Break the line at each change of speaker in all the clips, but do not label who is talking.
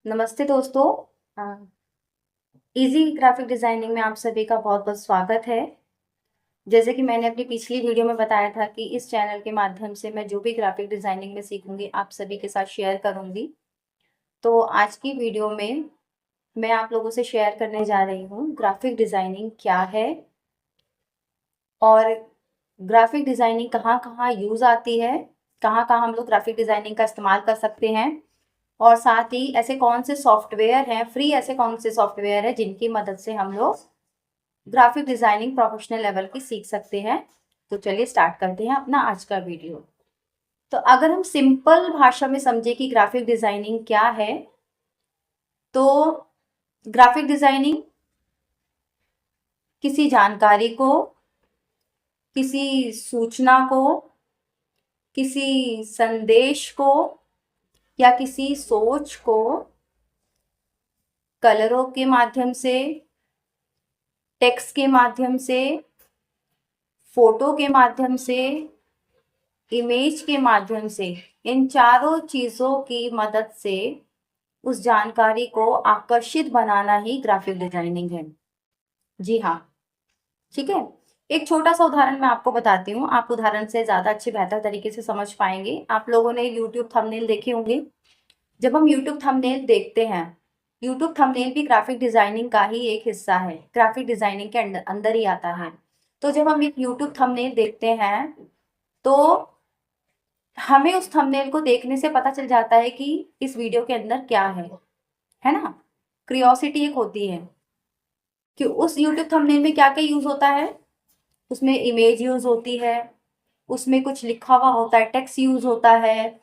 नमस्ते दोस्तों। Easy graphic designing में आप सभी का बहुत बहुत स्वागत है। जैसे कि मैंने अपनी पिछली वीडियो में बताया था कि इस चैनल के माध्यम से मैं जो भी ग्राफिक डिजाइनिंग में सीखूंगी आप सभी के साथ शेयर करूंगी। तो आज की वीडियो में मैं आप लोगों से शेयर करने जा रही हूँ ग्राफिक डिजाइनिंग क्या है और ग्राफिक डिजाइनिंग कहाँ कहाँ यूज आती है, कहाँ कहाँ हम लोग ग्राफिक डिजाइनिंग का इस्तेमाल कर सकते हैं और साथ ही ऐसे कौन से सॉफ्टवेयर हैं, फ्री ऐसे कौन से सॉफ्टवेयर है जिनकी मदद से हम लोग ग्राफिक डिजाइनिंग प्रोफेशनल लेवल की सीख सकते हैं। तो चलिए स्टार्ट करते हैं अपना आज का वीडियो। तो अगर हम सिंपल भाषा में समझे कि ग्राफिक डिजाइनिंग क्या है, तो ग्राफिक डिजाइनिंग किसी जानकारी को, किसी सूचना को, किसी संदेश को या किसी सोच को कलरों के माध्यम से, टेक्स्ट के माध्यम से, फोटो के माध्यम से, इमेज के माध्यम से, इन चारों चीजों की मदद से उस जानकारी को आकर्षित बनाना ही ग्राफिक डिजाइनिंग है। जी हाँ, ठीक है। एक छोटा सा उदाहरण मैं आपको बताती हूँ, आप उदाहरण से ज्यादा अच्छे बेहतर तरीके से समझ पाएंगे। आप लोगों ने यूट्यूब थंबनेल देखे होंगे। जब हम यूट्यूब थंबनेल देखते हैं, यूट्यूब थंबनेल भी ग्राफिक डिजाइनिंग का ही एक हिस्सा है, ग्राफिक डिजाइनिंग के अंदर ही आता है। तो जब हम एक यूट्यूब थंबनेल देखते हैं तो हमें उस थंबनेल को देखने से पता चल जाता है कि इस वीडियो के अंदर क्या है ना। क्यूरियोसिटी एक होती है कि उस यूट्यूब थंबनेल में क्या क्या यूज होता है। उसमें इमेज यूज होती है, उसमें कुछ लिखा हुआ होता है, टेक्स्ट यूज होता है,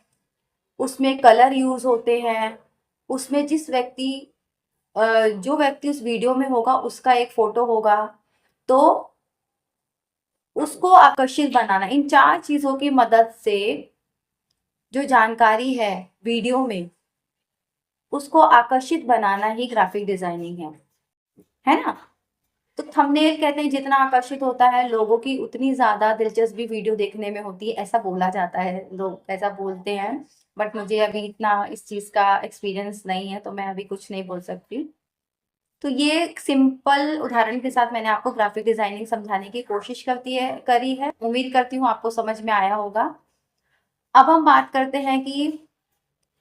उसमें कलर यूज होते हैं, उसमें जो व्यक्ति उस वीडियो में होगा उसका एक फोटो होगा। तो उसको आकर्षित बनाना इन चार चीजों की मदद से जो जानकारी है वीडियो में, उसको आकर्षित बनाना ही ग्राफिक डिजाइनिंग है ना। तो थंबनेल कहते हैं जितना आकर्षित होता है लोगों की उतनी ज्यादा दिलचस्पी वीडियो देखने में होती है, ऐसा बोला जाता है, लोग ऐसा बोलते हैं। बट मुझे अभी इतना इस चीज का एक्सपीरियंस नहीं है तो मैं अभी कुछ नहीं बोल सकती। तो ये एक सिंपल उदाहरण के साथ मैंने आपको ग्राफिक डिजाइनिंग समझाने की कोशिश करी है। उम्मीद करती हूँ आपको समझ में आया होगा। अब हम बात करते हैं कि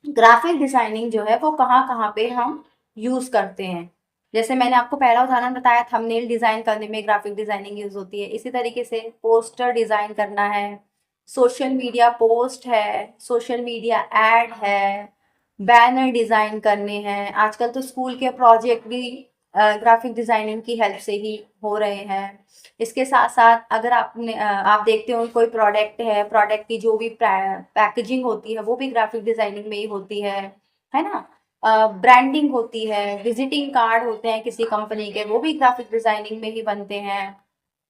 ग्राफिक डिजाइनिंग जो है वो कहाँ कहाँ पे हम यूज करते हैं। जैसे मैंने आपको पहला उदाहरण बताया, थंबनेल डिजाइन करने में ग्राफिक डिजाइनिंग यूज होती है। इसी तरीके से पोस्टर डिजाइन करना है, सोशल मीडिया पोस्ट है, सोशल मीडिया एड है, बैनर डिजाइन करने हैं। आजकल तो स्कूल के प्रोजेक्ट भी ग्राफिक डिजाइनिंग की हेल्प से ही हो रहे हैं। इसके साथ साथ अगर आप देखते हो कोई प्रोडक्ट है, प्रोडक्ट की जो भी पैकेजिंग होती है वो भी ग्राफिक डिजाइनिंग में ही होती है ना। ब्रांडिंग होती है, विजिटिंग कार्ड होते हैं किसी कंपनी के, वो भी ग्राफिक डिजाइनिंग में ही बनते हैं।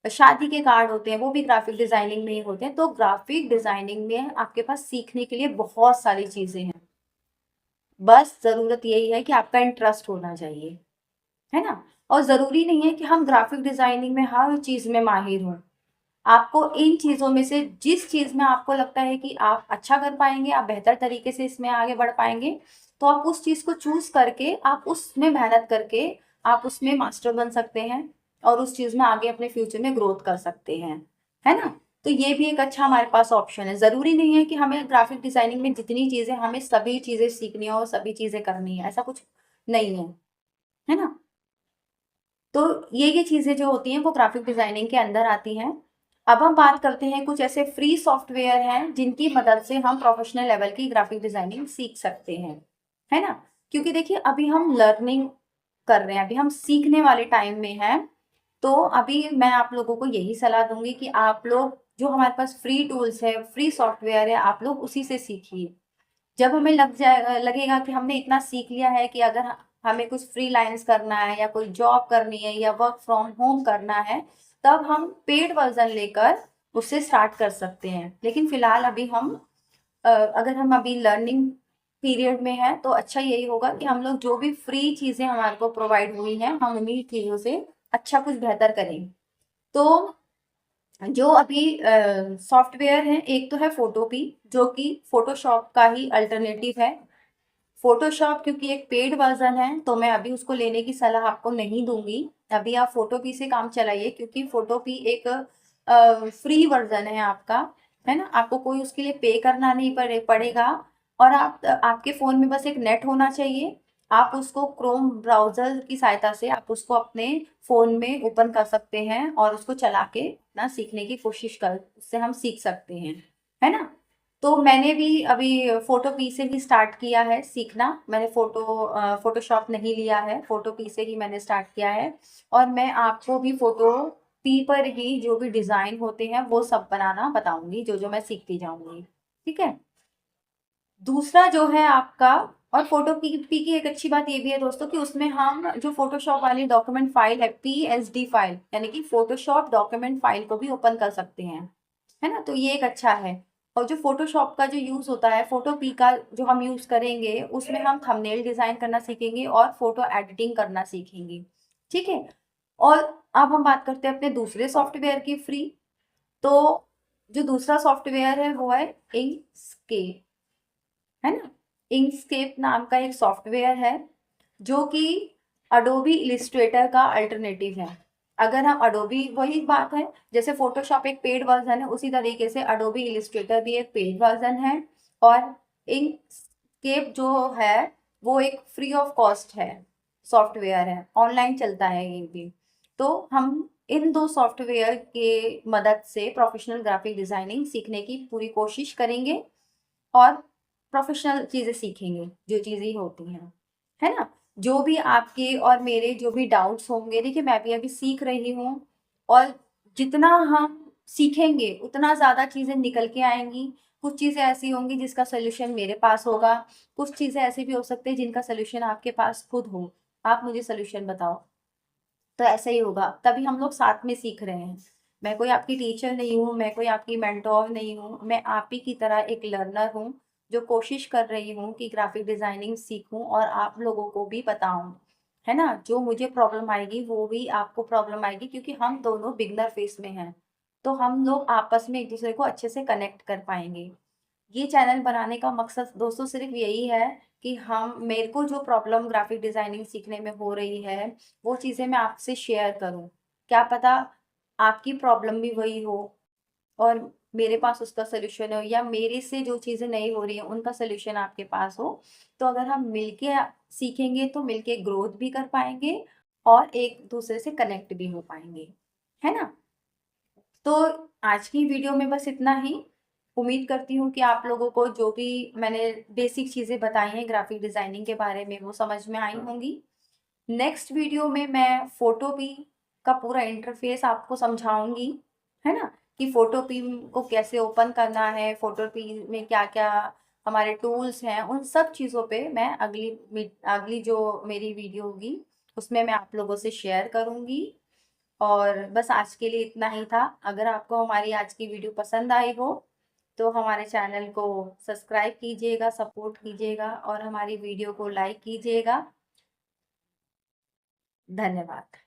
शादी के कार्ड होते हैं वो भी ग्राफिक डिजाइनिंग में ही होते हैं। तो ग्राफिक डिजाइनिंग में आपके पास सीखने के लिए बहुत सारी चीजें हैं, बस जरूरत यही है कि आपका इंटरेस्ट होना चाहिए, है ना। और जरूरी नहीं है कि हम ग्राफिक डिजाइनिंग में हर चीज में माहिर हों। आपको इन चीजों में से जिस चीज में आपको लगता है कि आप अच्छा कर पाएंगे, आप बेहतर तरीके से इसमें आगे बढ़ पाएंगे, तो आप उस चीज को चूज करके, आप उसमें मेहनत करके आप उसमें मास्टर बन सकते हैं और उस चीज में आगे अपने फ्यूचर में ग्रोथ कर सकते हैं, है ना। तो ये भी एक अच्छा हमारे पास ऑप्शन है। जरूरी नहीं है कि हमें ग्राफिक डिजाइनिंग में जितनी चीजें, हमें सभी चीजें सीखनी है और सभी चीजें करनी है, ऐसा कुछ नहीं है ना। तो ये चीजें जो होती हैं वो ग्राफिक डिजाइनिंग के अंदर आती हैं। अब हम बात करते हैं कुछ ऐसे फ्री सॉफ्टवेयर हैं जिनकी मदद से हम प्रोफेशनल लेवल की ग्राफिक डिजाइनिंग सीख सकते हैं, है ना। क्योंकि देखिए अभी हम लर्निंग कर रहे हैं, अभी हम सीखने वाले टाइम में हैं। तो अभी मैं आप लोगों को यही सलाह दूंगी कि आप लोग जो हमारे पास फ्री टूल्स है, फ्री सॉफ्टवेयर है, आप लोग उसी से सीखिए। जब हमें लगेगा कि हमने इतना सीख लिया है कि अगर हमें कुछ फ्रीलांस करना है या कोई जॉब करनी है या वर्क फ्रॉम होम करना है, तब हम पेड वर्जन लेकर उससे स्टार्ट कर सकते हैं। लेकिन फिलहाल अभी अगर हम अभी लर्निंग पीरियड में है तो अच्छा यही होगा कि हम लोग जो भी फ्री चीजें हमारे को प्रोवाइड हुई हैं हम उन्हीं चीजों से अच्छा कुछ बेहतर करें। तो जो अभी सॉफ्टवेयर है, एक तो है फोटोपी जो कि फोटोशॉप का ही अल्टरनेटिव है। फोटोशॉप क्योंकि एक पेड वर्जन है तो मैं अभी उसको लेने की सलाह आपको नहीं दूंगी। अभी आप फोटोपी से काम चलाइए क्योंकि फोटोपी एक फ्री वर्जन है आपका, है ना। आपको कोई उसके लिए पे करना नहीं पड़ेगा। और आपके फ़ोन में बस एक नेट होना चाहिए। आप उसको क्रोम ब्राउज़र की सहायता से आप उसको अपने फ़ोन में ओपन कर सकते हैं और उसको चला के ना सीखने की कोशिश कर उससे हम सीख सकते हैं, है ना। तो मैंने भी अभी फोटोपी से ही स्टार्ट किया है सीखना। मैंने फोटोशॉप नहीं लिया है, फोटोपी से ही मैंने स्टार्ट किया है। और मैं आपको भी फोटोपी पर ही जो भी डिज़ाइन होते हैं वो सब बनाना बताऊंगी, जो जो मैं सीखती जाऊंगी। ठीक है। दूसरा जो है आपका, और फोटोपी की एक अच्छी बात ये भी है दोस्तों कि उसमें हम जो फोटोशॉप वाली डॉक्यूमेंट फाइल है, PSD फाइल यानी कि फोटोशॉप डॉक्यूमेंट फाइल को भी ओपन कर सकते हैं, है ना। तो ये एक अच्छा है। और जो फोटोशॉप का जो यूज़ होता है, फोटोपी का जो हम यूज़ करेंगे उसमें हम थंबनेल डिज़ाइन करना सीखेंगे और फोटो एडिटिंग करना सीखेंगे। ठीक है। और अब हम बात करते हैं अपने दूसरे सॉफ्टवेयर की फ्री। तो जो दूसरा सॉफ्टवेयर है वो है इंकस्केप, है ना। इंकस्केप नाम का एक सॉफ्टवेयर है जो कि अडोबी इलिस्ट्रेटर का अल्टरनेटिव है। अगर हम अडोबी, वही बात है जैसे फोटोशॉप एक पेड वर्जन है उसी तरीके से अडोबी इलिस्ट्रेटर भी एक पेड वर्जन है। और इंकस्केप जो है वो एक फ्री ऑफ कॉस्ट है, सॉफ्टवेयर है, ऑनलाइन चलता है ये भी। तो हम इन दो सॉफ्टवेयर के मदद से प्रोफेशनल ग्राफिक डिजाइनिंग सीखने की पूरी कोशिश करेंगे और प्रोफेशनल चीज़ें सीखेंगे, जो चीज़ें होती हैं, है ना। जो भी आपके और मेरे जो भी डाउट्स होंगे, देखिए मैं भी अभी सीख रही हूँ और जितना हम सीखेंगे उतना ज़्यादा चीज़ें निकल के आएंगी। कुछ चीज़ें ऐसी होंगी जिसका सोल्यूशन मेरे पास होगा, कुछ चीज़ें ऐसी भी हो सकती है जिनका सोल्यूशन आपके पास खुद हो। आप मुझे सोल्यूशन बताओ, तो ऐसा ही होगा, तभी हम लोग साथ में सीख रहे हैं। मैं कोई आपकी टीचर नहीं हूँ, मैं कोई आपकी मेंटोर नहीं हूँ, मैं आप ही की तरह एक लर्नर हूँ जो कोशिश कर रही हूँ कि ग्राफिक डिजाइनिंग सीखूं और आप लोगों को भी बताऊं, है ना। जो मुझे प्रॉब्लम आएगी वो भी आपको प्रॉब्लम आएगी क्योंकि हम दोनों बिगनर फेस में हैं। तो हम लोग आपस में एक दूसरे को अच्छे से कनेक्ट कर पाएंगे। ये चैनल बनाने का मकसद दोस्तों सिर्फ यही है कि हम, मेरे को जो प्रॉब्लम ग्राफिक डिजाइनिंग सीखने में हो रही है वो चीज़ें मैं आपसे शेयर करूं। क्या पता आपकी प्रॉब्लम भी वही हो और मेरे पास उसका सोल्यूशन हो, या मेरे से जो चीज़ें नहीं हो रही हैं उनका सोल्यूशन आपके पास हो। तो अगर हम मिलके सीखेंगे तो मिलके ग्रोथ भी कर पाएंगे और एक दूसरे से कनेक्ट भी हो पाएंगे, है ना। तो आज की वीडियो में बस इतना ही। उम्मीद करती हूँ कि आप लोगों को जो भी मैंने बेसिक चीज़ें बताई हैं ग्राफिक डिज़ाइनिंग के बारे में वो समझ में आई होंगी। नेक्स्ट वीडियो में मैं फोटोपी का पूरा इंटरफेस आपको समझाऊंगी, है ना। कि फोटोपी को कैसे ओपन करना है, फोटोपी में क्या क्या हमारे टूल्स हैं, उन सब चीज़ों पे मैं अगली जो मेरी वीडियो होगी उसमें मैं आप लोगों से शेयर करूंगी। और बस आज के लिए इतना ही था। अगर आपको हमारी आज की वीडियो पसंद आई हो तो हमारे चैनल को सब्सक्राइब कीजिएगा, सपोर्ट कीजिएगा और हमारी वीडियो को लाइक कीजिएगा। धन्यवाद।